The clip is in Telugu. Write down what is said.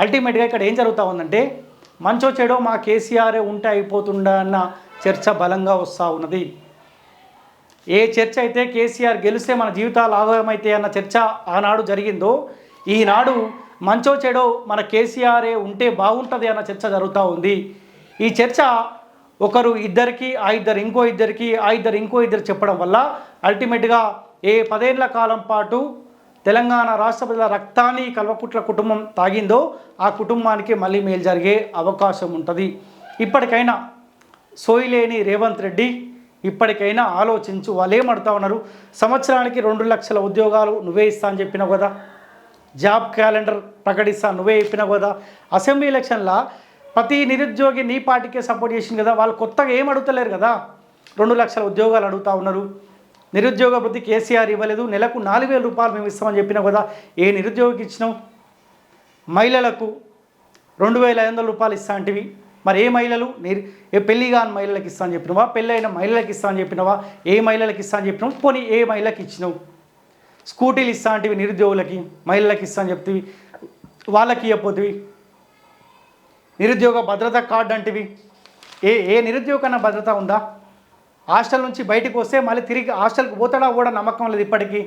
అల్టిమేట్గా ఇక్కడ ఏం జరుగుతూ ఉందంటే మంచో చెడో మా కేసీఆరే ఉంటే అయిపోతుండా అన్న చర్చ బలంగా వస్తూ ఉన్నది. ఏ చర్చ అయితే కేసీఆర్ గెలిస్తే మన జీవితాలు ఆగమైతే అన్న చర్చ ఆనాడు జరిగిందో, ఈనాడు మంచో చెడో మన కేసీఆరే ఉంటే బాగుంటుంది అన్న చర్చ జరుగుతూ ఉంది. ఈ చర్చ ఒకరు ఇద్దరికి, ఆ ఇద్దరు ఇంకో ఇద్దరికి, ఆ ఇద్దరు ఇంకో ఇద్దరు చెప్పడం వల్ల అల్టిమేట్గా 10 ఏళ్ల కాలం పాటు తెలంగాణ రాష్ట్ర ప్రజల రక్తాన్ని కల్వకుట్ల కుటుంబం తాగిందో ఆ కుటుంబానికి మళ్ళీ మేలు జరిగే అవకాశం ఉంటుంది. ఇప్పటికైనా సోయిలేని రేవంత్ రెడ్డి ఇప్పటికైనా ఆలోచించు. వాళ్ళు ఏమడుతూ ఉన్నారు, సంవత్సరానికి 2 లక్షల ఉద్యోగాలు నువ్వే ఇస్తా అని చెప్పినావు కదా, జాబ్ క్యాలెండర్ ప్రకటిస్తా నువ్వే చెప్పినావు కదా, అసెంబ్లీ ఎలక్షన్లో ప్రతి నిరుద్యోగి నీ పార్టీకే సపోర్ట్ చేసింది కదా, వాళ్ళు కొత్తగా ఏం అడుగుతలేరు కదా, 2 లక్షల ఉద్యోగాలు అడుగుతూ ఉన్నారు. నిరుద్యోగ వృత్తి కేసీఆర్ ఇవ్వలేదు, నెలకు 4,000 రూపాయలు మేము ఇస్తామని చెప్పినావు కదా, ఏ నిరుద్యోగికి ఇచ్చినావు? మహిళలకు 2,500 రూపాయలు ఇస్తా అంటివి, మరి ఏ మహిళలు పెళ్లి కాని మహిళలకు ఇస్తా అని చెప్పినావా, పెళ్ళైన మహిళలకు ఇస్తా అని చెప్పినావా, ఏ మహిళలకు ఇస్తా అని చెప్పినావు? పోనీ ఏ మహిళకి ఇచ్చినావు? స్కూటీలు ఇస్తా అంటివి నిరుద్యోగులకి, మహిళలకు ఇస్తా అని చెప్తివి, వాళ్ళకి ఇవ్వపోతివి. నిరుద్యోగ భద్రత కార్డు అంటివి, ఏ నిరుద్యోగ కన్నా భద్రత ఉందా? హాస్టల్ నుంచి బయటకు వస్తే మళ్ళీ తిరిగి హాస్టల్కి పోతాడా కూడా నమ్మకం లేదు ఇప్పటికీ.